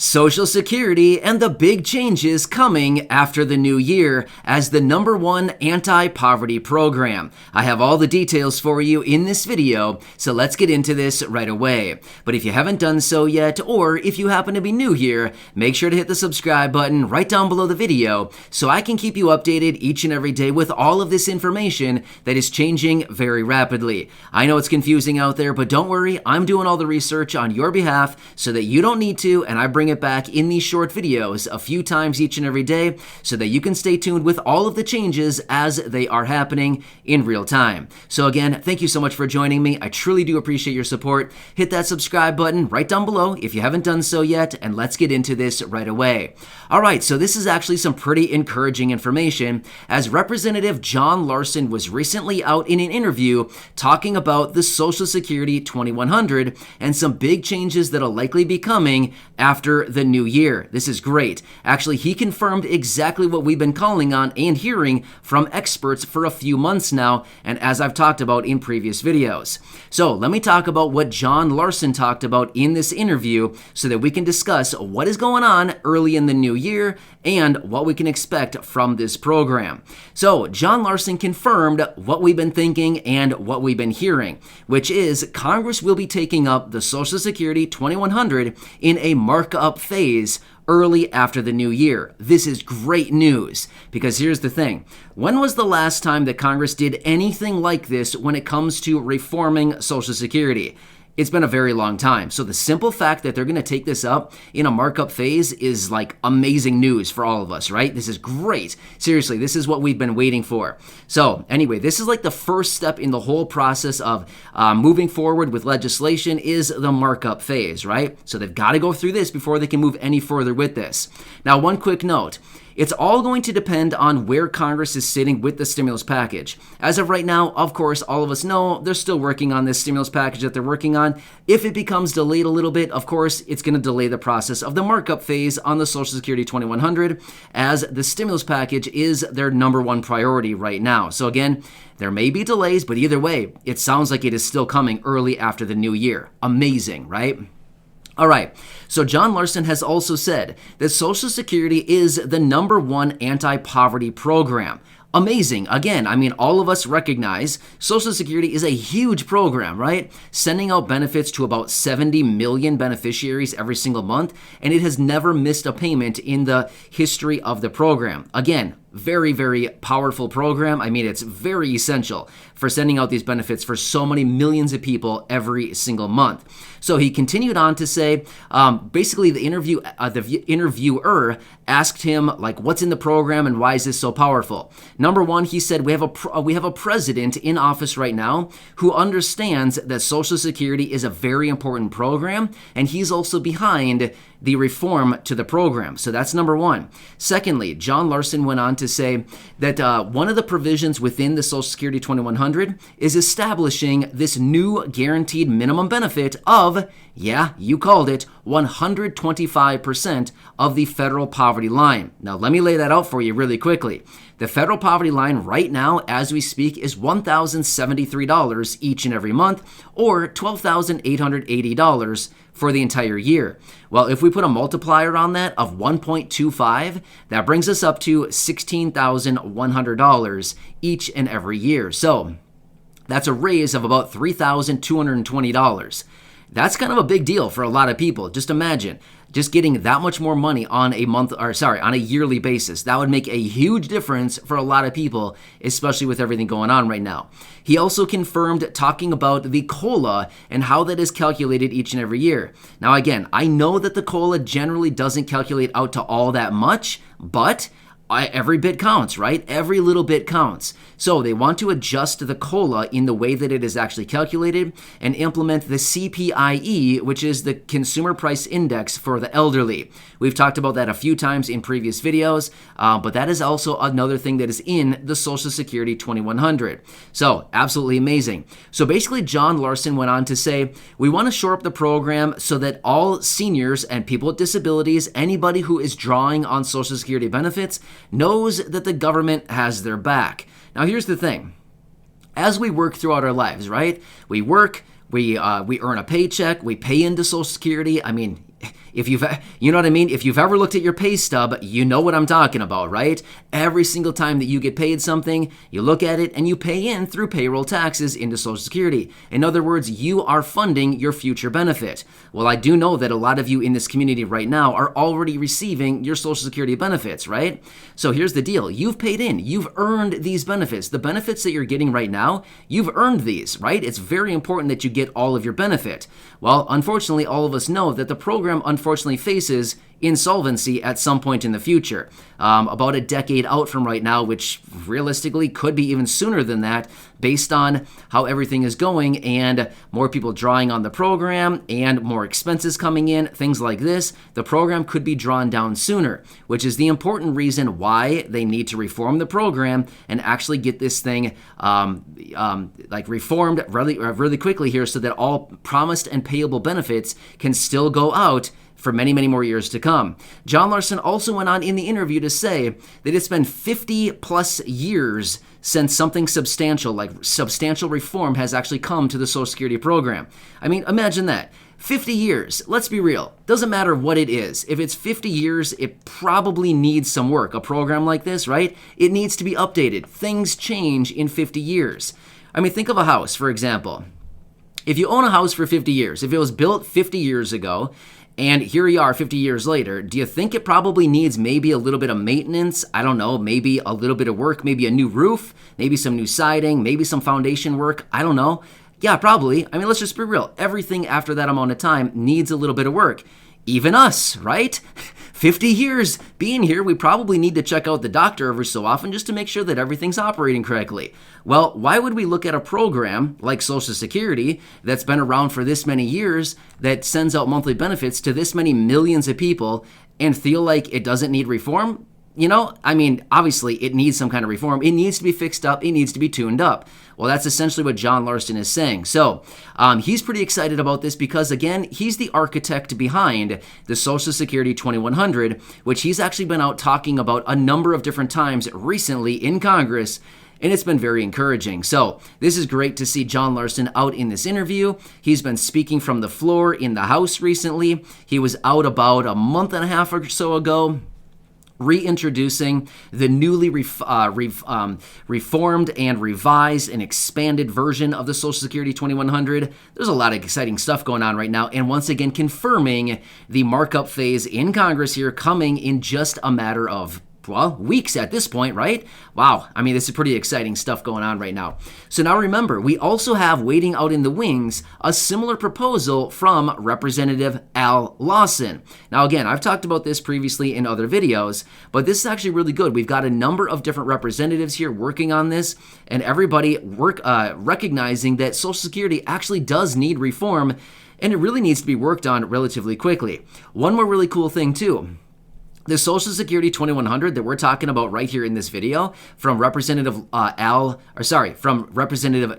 Social Security and the big changes coming after the new year as the #1 anti-poverty program. I have all the details for you in this video, so let's get into this right away. But if you haven't done so yet, or if you happen to be new here, make sure to hit the subscribe button right down below the video so I can keep you updated each and every day with all of this information that is changing very rapidly. I know it's confusing out there, but don't worry, I'm doing all the research on your behalf so that you don't need to, and I bring it back in these short videos a few times each and every day so that you can stay tuned with all of the changes as they are happening in real time. So again, thank you so much for joining me. I truly do appreciate your support. Hit that subscribe button right down below if you haven't done so yet, and let's get into this right away. All right, so this is actually some pretty encouraging information, as Representative John Larson was recently out in an interview talking about the Social Security 2100 and some big changes that'll likely be coming after the new year. This is great. Actually, he confirmed exactly what we've been calling on and hearing from experts for a few months now, and as I've talked about in previous videos. So let me talk about what John Larson talked about in this interview so that we can discuss what is going on early in the new year and what we can expect from this program. So John Larson confirmed what we've been thinking and what we've been hearing, which is Congress will be taking up the Social Security 2100 in a markup phase early after the new year. This is great news because here's the thing. When was the last time that Congress did anything like this when it comes to reforming Social Security? It's been a very long time. So the simple fact that they're going to take this up in a markup phase is like amazing news for all of us, right? This is great. Seriously, this is what we've been waiting for. So anyway, this is like the first step in the whole process of moving forward with legislation is the markup phase, right? So they've got to go through this before they can move any further with this. Now, one quick note. It's all going to depend on where Congress is sitting with the stimulus package. As of right now, of course, all of us know they're still working on this stimulus package that they're working on. If it becomes delayed a little bit, of course, it's going to delay the process of the markup phase on the Social Security 2100, as the stimulus package is their #1 priority right now. So again, there may be delays, but either way, it sounds like it is still coming early after the new year. Amazing, right? All right, so John Larson has also said that Social Security is the #1 anti-poverty program. Amazing. Again, I mean, all of us recognize Social Security is a huge program, right? Sending out benefits to about 70 million beneficiaries every single month, and it has never missed a payment in the history of the program. Again, very, very powerful program. I mean, it's very essential for sending out these benefits for so many millions of people every single month. So he continued on to say, basically the interviewer asked him, like, what's in the program and why is this so powerful? #1, he said, we have a president in office right now who understands that Social Security is a very important program, and he's also behind the reform to the program. So that's #1. Secondly, John Larson went on to say that one of the provisions within the Social Security 2100 is establishing this new guaranteed minimum benefit of, yeah, you called it, 125% of the federal poverty line. Now, let me lay that out for you really quickly. The federal poverty line right now, as we speak, is $1,073 each and every month, or $12,880 for the entire year. Well, if we put a multiplier on that of 1.25, that brings us up to $16,100 each and every year. So that's a raise of about $3,220. That's kind of a big deal for a lot of people. Just imagine just getting that much more money on a yearly basis. That would make a huge difference for a lot of people, especially with everything going on right now. He also confirmed talking about the COLA and how that is calculated each and every year. Now, again, I know that the COLA generally doesn't calculate out to all that much, but every bit counts, right? Every little bit counts. So they want to adjust the COLA in the way that it is actually calculated and implement the CPIE, which is the Consumer Price Index for the elderly. We've talked about that a few times in previous videos, but that is also another thing that is in the Social Security 2100. So absolutely amazing. So basically, John Larson went on to say, we want to shore up the program so that all seniors and people with disabilities, anybody who is drawing on Social Security benefits, knows that the government has their back. Now, here's the thing. As we work throughout our lives, right? We work, we earn a paycheck, we pay into Social Security. I mean, if you've, you know what I mean? If you've ever looked at your pay stub, you know what I'm talking about, right? Every single time that you get paid something, you look at it and you pay in through payroll taxes into Social Security. In other words, you are funding your future benefit. Well, I do know that a lot of you in this community right now are already receiving your Social Security benefits, right? So here's the deal. You've paid in. You've earned these benefits. The benefits that you're getting right now, you've earned these, right? It's very important that you get all of your benefit. Well, unfortunately, all of us know that the program unfortunately faces insolvency at some point in the future, about a decade out from right now, which realistically could be even sooner than that based on how everything is going and more people drawing on the program and more expenses coming in, things like this. The program could be drawn down sooner, which is the important reason why they need to reform the program and actually get this thing reformed really quickly here so that all promised and payable benefits can still go out for many, many more years to come. John Larson also went on in the interview to say that it's been 50 plus years since something substantial, like substantial reform, has actually come to the Social Security program. I mean, imagine that. 50 years. Let's be real. Doesn't matter what it is. If it's 50 years, it probably needs some work. A program like this, right? It needs to be updated. Things change in 50 years. I mean, think of a house, for example. If you own a house for 50 years, if it was built 50 years ago, and here we are 50 years later, do you think it probably needs maybe a little bit of maintenance? I don't know, maybe a little bit of work, maybe a new roof, maybe some new siding, maybe some foundation work. I don't know. Yeah, probably. I mean, let's just be real. Everything after that amount of time needs a little bit of work. Even us, right? 50 years being here, we probably need to check out the doctor every so often just to make sure that everything's operating correctly. Well, why would we look at a program like Social Security that's been around for this many years, that sends out monthly benefits to this many millions of people, and feel like it doesn't need reform? You know, I mean, obviously it needs some kind of reform. It needs to be fixed up. It needs to be tuned up. Well, that's essentially what John Larson is saying. So he's pretty excited about this because, again, he's the architect behind the Social Security 2100, which he's actually been out talking about a number of different times recently in Congress, and it's been very encouraging. So this is great to see John Larson out in this interview. He's been speaking from the floor in the House recently. He was out about a month and a half or so ago, reintroducing the newly reformed and revised and expanded version of the Social Security 2100. There's a lot of exciting stuff going on right now, and once again confirming the markup phase in Congress here coming in just a matter of weeks at this point, right? Wow. I mean, this is pretty exciting stuff going on right now. So now remember, we also have waiting out in the wings a similar proposal from Representative Al Lawson. Now, again, I've talked about this previously in other videos, but this is actually really good. We've got a number of different representatives here working on this, and everybody recognizing that Social Security actually does need reform, and it really needs to be worked on relatively quickly. One more really cool thing, too. The Social Security 2100 that we're talking about right here in this video from Representative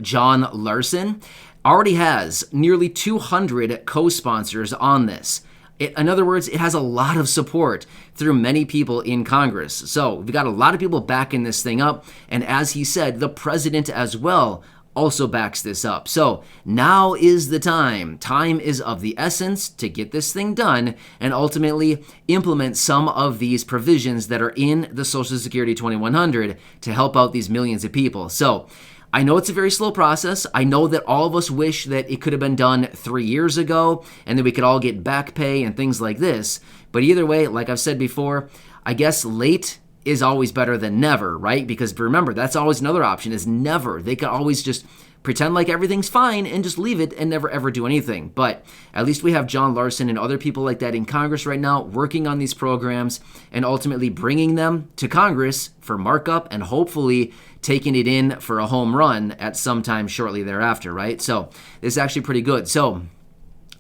John Larson already has nearly 200 co-sponsors on this. In other words, it has a lot of support through many people in Congress. So we've got a lot of people backing this thing up. And as he said, the president as well also backs this up. So now is the time. Time is of the essence to get this thing done and ultimately implement some of these provisions that are in the Social Security 2100 to help out these millions of people. So I know it's a very slow process. I know that all of us wish that it could have been done 3 years ago and that we could all get back pay and things like this. But either way, like I've said before, I guess late is always better than never, right? Because remember, that's always another option, is never. They can always just pretend like everything's fine and just leave it and never ever do anything. But at least we have John Larson and other people like that in Congress right now working on these programs and ultimately bringing them to Congress for markup and hopefully taking it in for a home run at some time shortly thereafter, right? So this is actually pretty good. So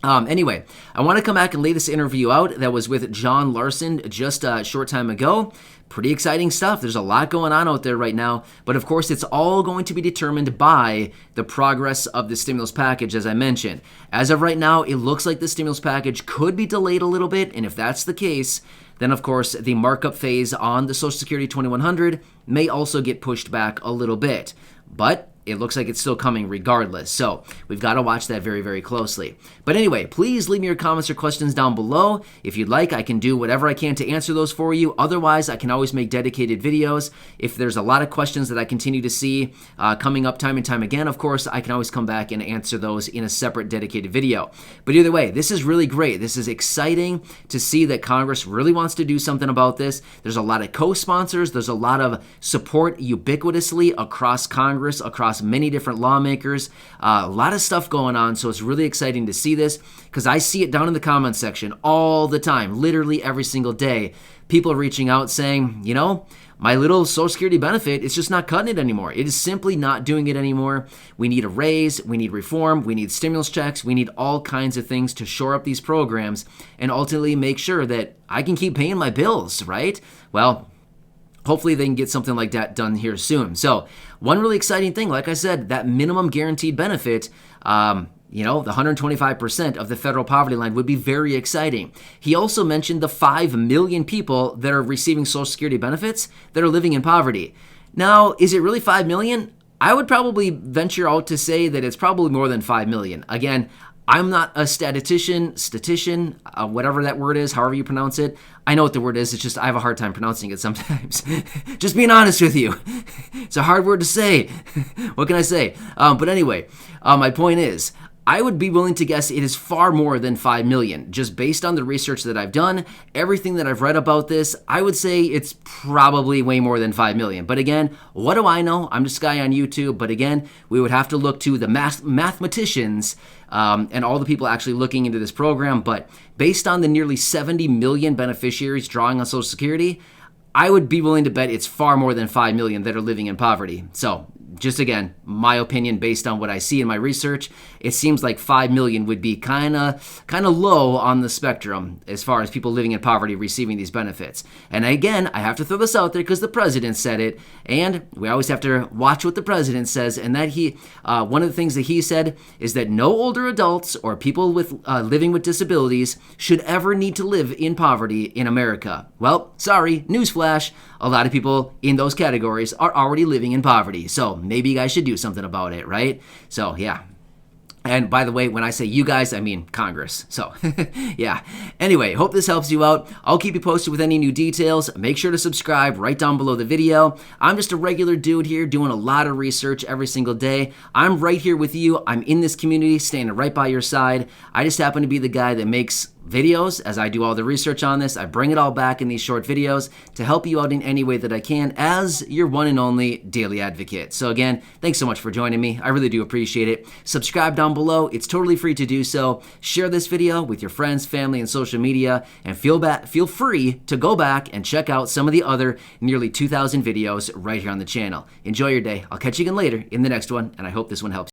anyway, I want to come back and lay this interview out that was with John Larson just a short time ago. Pretty exciting stuff. There's a lot going on out there right now. But of course, it's all going to be determined by the progress of the stimulus package, as I mentioned. As of right now, it looks like the stimulus package could be delayed a little bit. And if that's the case, then of course, the markup phase on the Social Security 2100 may also get pushed back a little bit. But it looks like it's still coming regardless. So we've got to watch that very, very closely. But anyway, please leave me your comments or questions down below. If you'd like, I can do whatever I can to answer those for you. Otherwise, I can always make dedicated videos. If there's a lot of questions that I continue to see coming up time and time again, of course, I can always come back and answer those in a separate dedicated video. But either way, this is really great. This is exciting to see that Congress really wants to do something about this. There's a lot of co-sponsors. There's a lot of support ubiquitously across Congress, across many different lawmakers. A lot of stuff going on, so it's really exciting to see this because I see it down in the comments section all the time, literally every single day. People are reaching out saying, you know, my little Social Security benefit is just not cutting it anymore. It is simply not doing it anymore. We need a raise, we need reform, we need stimulus checks, we need all kinds of things to shore up these programs and ultimately make sure that I can keep paying my bills, right? Well, hopefully they can get something like that done here soon. So one really exciting thing, like I said, that minimum guaranteed benefit, you know, the 125% of the federal poverty line would be very exciting. He also mentioned the 5 million people that are receiving Social Security benefits that are living in poverty. Now, is it really 5 million? I would probably venture out to say that it's probably more than 5 million. Again, I'm not a statistician, whatever that word is, however you pronounce it. I know what the word is. It's just I have a hard time pronouncing it sometimes. Just being honest with you. It's a hard word to say. What can I say? But anyway, my point is, I would be willing to guess it is far more than 5 million. Just based on the research that I've done, everything that I've read about this, I would say it's probably way more than 5 million. But again, what do I know? I'm just a guy on YouTube. But again, we would have to look to the mathematicians and all the people actually looking into this program. But based on the nearly 70 million beneficiaries drawing on Social Security, I would be willing to bet it's far more than 5 million that are living in poverty. So just again, my opinion based on what I see in my research, it seems like 5 million would be kind of low on the spectrum as far as people living in poverty receiving these benefits. And again, I have to throw this out there because the president said it, and we always have to watch what the president says. And that one of the things that he said is that no older adults or people with living with disabilities should ever need to live in poverty in America. Well, sorry, newsflash. A lot of people in those categories are already living in poverty. So maybe you guys should do something about it, right? So yeah. And by the way, when I say you guys, I mean Congress. So yeah. Anyway, hope this helps you out. I'll keep you posted with any new details. Make sure to subscribe right down below the video. I'm just a regular dude here doing a lot of research every single day. I'm right here with you. I'm in this community, standing right by your side. I just happen to be the guy that makes videos as I do all the research on this. I bring it all back in these short videos to help you out in any way that I can as your one and only daily advocate. So again, thanks so much for joining me. I really do appreciate it. Subscribe down below. It's totally free to do so. Share this video with your friends, family, and social media, and feel free to go back and check out some of the other nearly 2,000 videos right here on the channel. Enjoy your day. I'll catch you again later in the next one, and I hope this one helps.